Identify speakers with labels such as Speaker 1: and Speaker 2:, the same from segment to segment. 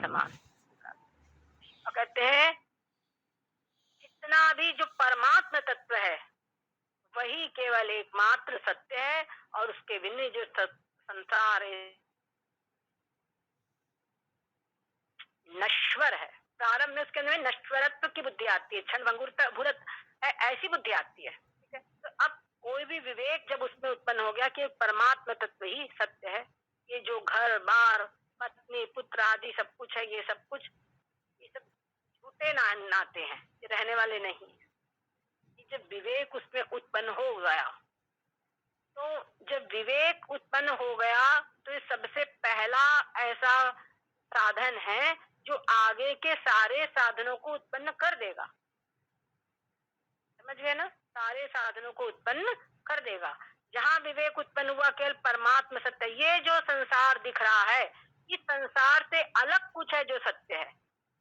Speaker 1: समान। और कहते हैं जितना भी जो परमात्म तत्व है वही केवल एकमात्र सत्य है, और उसके बिना जो संसार है नश्वर है। प्रारंभ में उसके अंदर नश्वरत्व की बुद्धि आती है, क्षण भंगुरता ऐसी बुद्धि आती है। ठीक है, तो अब कोई भी विवेक जब उसमें उत्पन्न हो गया कि परमात्मा तत्व ही सत्य है, ये जो घर बार पत्नी पुत्र आदि सब कुछ है, ये सब कुछ ये सब झूठे नाते हैं, ये रहने वाले नहीं है। जब विवेक उसमें उत्पन्न हो गया, तो जब विवेक उत्पन्न हो गया तो ये सबसे पहला ऐसा साधन है जो आगे के सारे साधनों को उत्पन्न कर देगा। समझ गए ना, सारे साधनों को उत्पन्न कर देगा। जहां विवेक उत्पन्न हुआ केवल परमात्मा सत्य, ये जो संसार दिख रहा है इस संसार से अलग कुछ है जो सत्य है,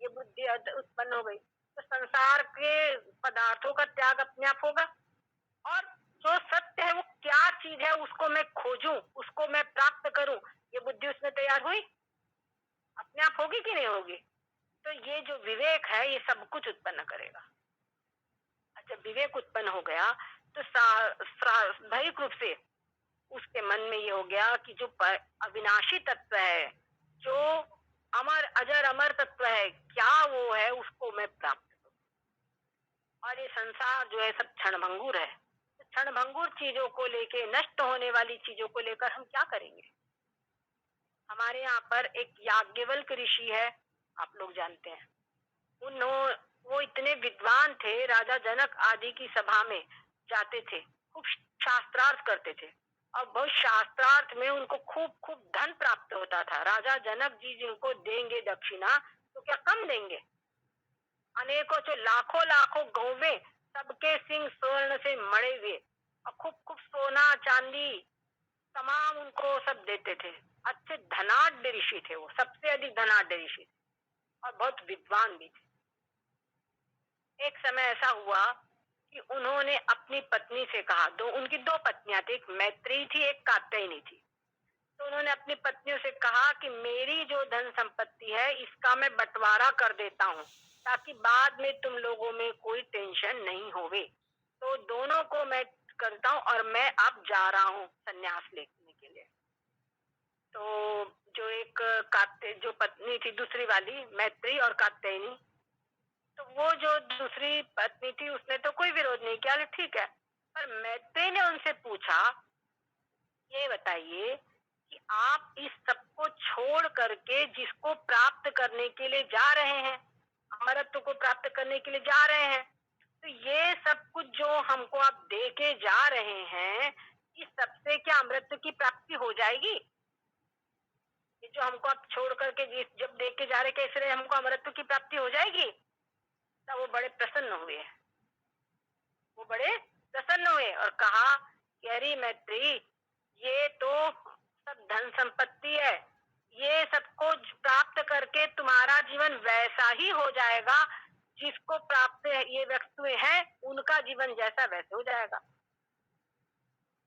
Speaker 1: ये बुद्धि उत्पन्न हो गई तो संसार के पदार्थों का त्याग अपने आप होगा। और जो सत्य है वो क्या चीज है उसको मैं खोजूं, उसको मैं प्राप्त करूं, ये बुद्धि उसमें तैयार हुई, अपने आप होगी कि नहीं होगी। तो ये जो विवेक है ये सब कुछ उत्पन्न करेगा। जब विवेक उत्पन्न हो गया तो स्वाभाविक रूप से उसके मन में ये हो गया कि जो अविनाशी तत्व है, जो अमर अजर अमर तत्व है, क्या वो है उसको मैं प्राप्त करूं। और ये संसार जो है सब क्षणभंगुर है, तो क्षणभंगुर चीजों को लेके, नष्ट होने वाली चीजों को लेकर हम क्या करेंगे। हमारे यहाँ पर एक याज्ञवल्क्य ऋषि है, आप लोग जानते हैं। वो इतने विद्वान थे, राजा जनक आदि की सभा में जाते थे, खूब शास्त्रार्थ करते थे, और बहुत शास्त्रार्थ में उनको खूब खूब धन प्राप्त होता था। राजा जनक जी जिनको देंगे दक्षिणा तो क्या कम देंगे, अनेकों जो लाखों लाखों गौवे सबके सिंह स्वर्ण से मड़े हुए, और खूब खूब सोना चांदी तमाम उनको सब देते थे। अच्छे धनाढ्य ऋषि थे, वो सबसे अधिक धनाढ्य ऋषि थे और बहुत विद्वान भी थे। एक समय ऐसा हुआ कि उन्होंने अपनी पत्नी से कहा, उनकी दो पत्नियां थी, एक मैत्री थी एक कात्यायनी थी। तो उन्होंने अपनी पत्नियों से कहा कि मेरी जो धन संपत्ति है इसका मैं बंटवारा कर देता हूँ ताकि बाद में तुम लोगों में कोई टेंशन नहीं होवे। तो दोनों को मैं करता हूँ और मैं अब जा रहा हूँ संन्यास लेने के लिए। तो जो पत्नी थी दूसरी वाली, मैत्री और कात्यायनी, तो वो जो दूसरी पत्नी थी उसने तो कोई विरोध नहीं किया, ठीक है। पर मैत्री ने उनसे पूछा, ये बताइए कि आप इस सबको छोड़ करके जिसको प्राप्त करने के लिए जा रहे हैं, अमरत्व को प्राप्त करने के लिए जा रहे हैं, तो ये सब कुछ जो हमको आप दे के जा रहे हैं, इस सबसे क्या अमृत की प्राप्ति हो जाएगी। ये जो हमको आप छोड़ करके जब दे के जा रहे, कैसे हमको अमृत की प्राप्ति हो जाएगी। तो वो बड़े प्रसन्न हुए, वो बड़े प्रसन्न हुए और कहा कि अरे मैत्री, ये तो सब धन संपत्ति है, ये सबको प्राप्त करके तुम्हारा जीवन वैसा ही हो जाएगा जिसको प्राप्त ये वस्तुएं हैं उनका जीवन जैसा वैसे हो जाएगा।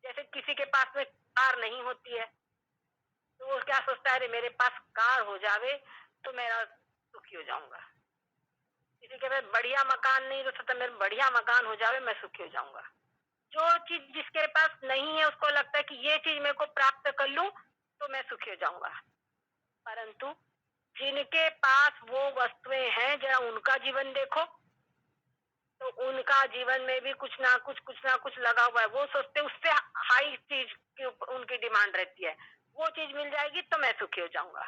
Speaker 1: जैसे किसी के पास में कार नहीं होती है तो वो क्या सोचता है, अरे मेरे पास कार हो जावे तो मेरा सुखी हो जाऊंगा। किसी के पास बढ़िया मकान नहीं हो सकता, मेरा बढ़िया मकान हो जावे मैं सुखी हो जाऊंगा। जो चीज जिसके पास नहीं है उसको लगता है कि ये चीज मेरे को प्राप्त कर लूं तो मैं सुखी हो जाऊंगा। परंतु जिनके पास वो वस्तुएं हैं, जरा उनका जीवन देखो, तो उनका जीवन में भी कुछ ना कुछ लगा हुआ है। वो सोचते उससे हाई चीज की उनकी डिमांड रहती है, वो चीज मिल जाएगी तो मैं सुखी हो जाऊंगा,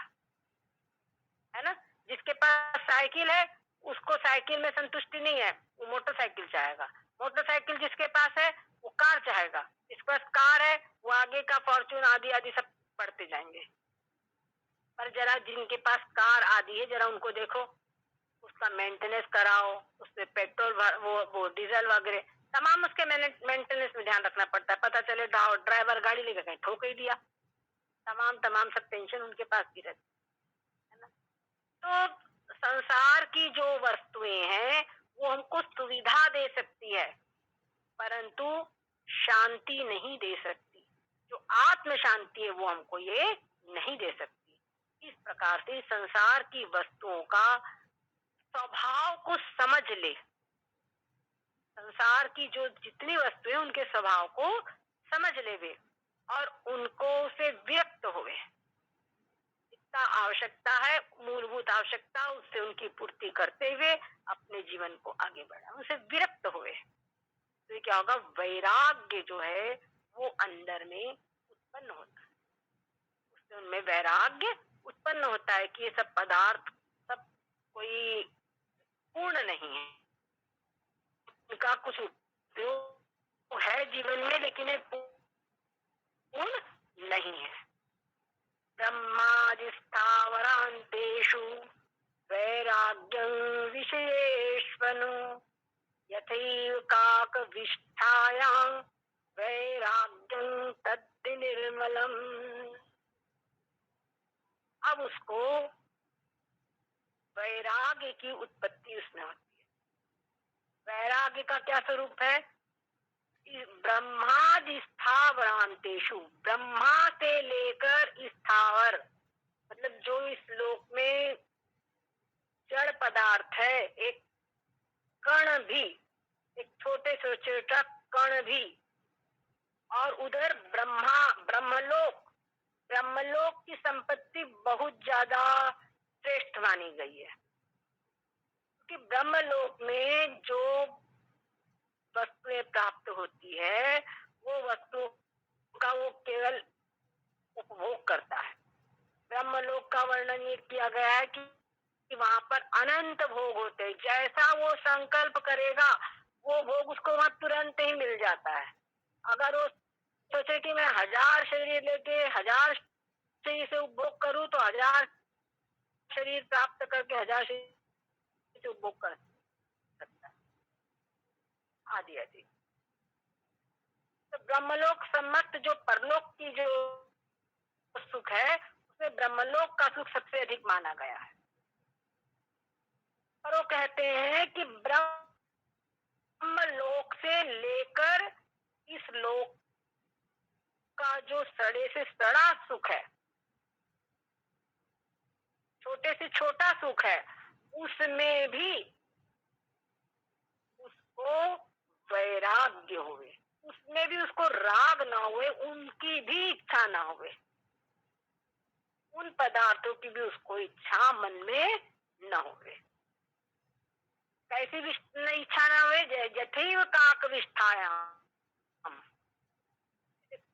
Speaker 1: है ना। जिसके पास साइकिल है उसको साइकिल में संतुष्टि नहीं है, वो मोटरसाइकिल चाहेगा। मोटरसाइकिल जिसके पास है वो कार चाहेगा, जिसके पास कार है वो आगे का फॉर्च्यून आदि आदि सब बढ़ते जाएंगे। पर जरा जिनके पास कार आदि है जरा उनको देखो, उसका मेंटेनेंस कराओ, उसमें पेट्रोल वो डीजल वगैरह तमाम उसके मेंटेनेंस में ध्यान रखना पड़ता है। पता चले ड्राइवर गाड़ी लेकर कहीं ठोक ही दिया, तमाम सब टेंशन उनके पास भी रहती है ना। तो संसार की जो वस्तुएं हैं वो हमको सुविधा दे सकती है परंतु शांति नहीं दे सकती। जो आत्म शांति है वो हमको ये नहीं दे सकती। इस प्रकार प्रकार से संसार की वस्तुओं का स्वभाव को समझ ले, संसार की जो जितनी वस्तुएं उनके स्वभाव को समझ ले वे, और उनको से विरक्त हुए। इतना आवश्यकता है, मूलभूत आवश्यकता, उससे उनकी पूर्ति करते हुए अपने जीवन को आगे बढ़ा, उनसे विरक्त हुए। तो क्या होगा, वैराग्य जो है वो अंदर में उत्पन्न होता है, उससे उनमें वैराग्य उत्पन्न होता है कि ये सब पदार्थ सब कोई पूर्ण नहीं है, उनका कुछ उपयोग है जीवन में, लेकिन ये पूर्ण नहीं है। ब्रह्मादिस्थावरांतेषु वैराग्यं विषयेष्वनु यथैव काकविष्ठायां वैराग्यं तद्धि निर्मलम्। अब उसको वैराग्य की उत्पत्ति उसमें होती है। वैराग्य का क्या स्वरूप है? ब्रह्मादि स्थावरांतेषु, ब्रह्मा से लेकर स्थावर, मतलब जो इस लोक में जड़ पदार्थ है, एक कण भी, एक छोटे से छोटा कण भी, और उधर ब्रह्मलोक, ब्रह्मलोक की संपत्ति बहुत ज्यादा श्रेष्ठ मानी गई है, कि ब्रह्मलोक में जो वस्तुएं प्राप्त होती है वो वस्तु का वो केवल उपभोग करता है। ब्रह्मलोक का वर्णन ये किया गया है कि वहां पर अनंत भोग होते हैं, जैसा वो संकल्प करेगा वो भोग उसको वहां तुरंत ही मिल जाता है। अगर वो सोचे कि मैं 1000 शरीर लेके 1000 शरीर से उपभोग करूं तो 1000 शरीर प्राप्त करके 1000 शरीर से उपभोग कर सकता है, आदि आदि। तो ब्रह्मलोक सम्मत जो परलोक की जो सुख है, उसमें ब्रह्मलोक का सुख सबसे अधिक माना गया है। और वो कहते हैं कि ब्रह्मलोक से लेकर इस लोक का जो सड़े से सड़ा सुख है, छोटे से छोटा सुख है, उसमें भी उसको वैराग्य हुए, उसमें भी उसको राग ना हुए, उनकी भी इच्छा ना हुए, उन पदार्थों की भी उसको इच्छा मन में न हुए। कैसी भी इच्छा ना हुए, यथैव काक विष्ठायाम,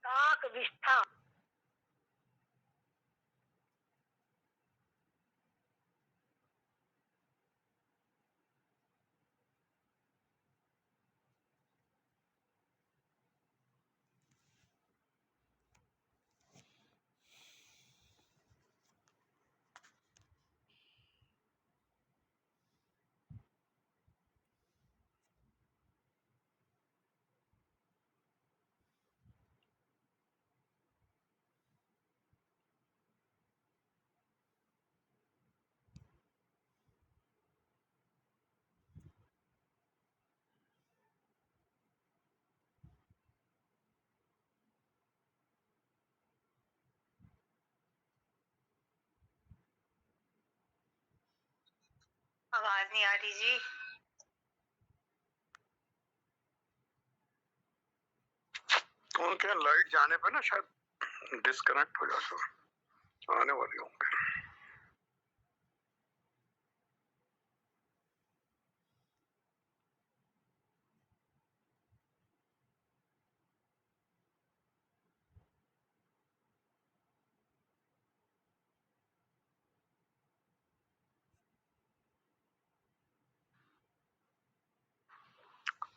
Speaker 1: काक विष्ठा, आवाज नहीं आ रही जी।
Speaker 2: उनके लाइट जाने पे ना शायद डिस्कनेक्ट हो जाता, आने वाली होंगे।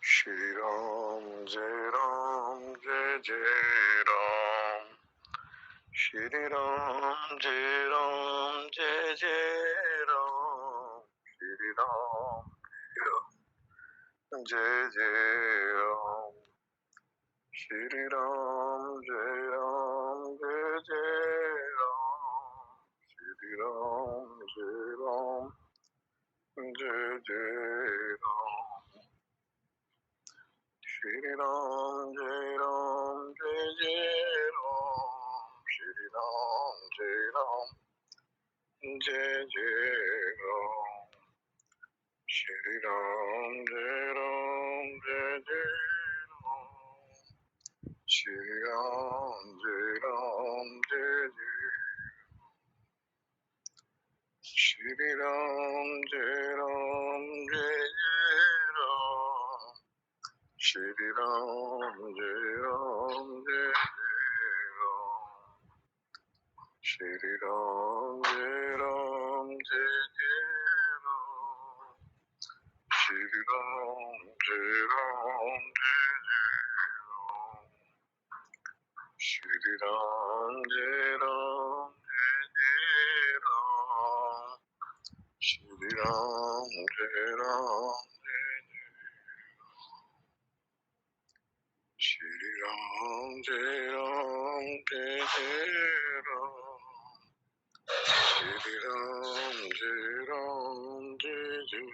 Speaker 2: श्री राम जय जय राम, श्री राम जय जय राम, श्री राम जय जय राम, श्री राम जय जय राम, श्री राम जय जय राम, श्री राम जय जय राम, श्री राम जय जय जय राम, श्री राम जय राम, जय जय राम, श्री राम जय राम, जय जय, श्री राम जय राम, जय जय राम, श्री राम जय राम, जय जय राम, श्री राम जय राम, जय जय राम, श्री राम जय राम, जय जय राम, श्री राम जय राम, जय जय राम, श्री राम जय राम, जय श्री राम जय राम, जय जय राम, श्री राम जय राम, जय जय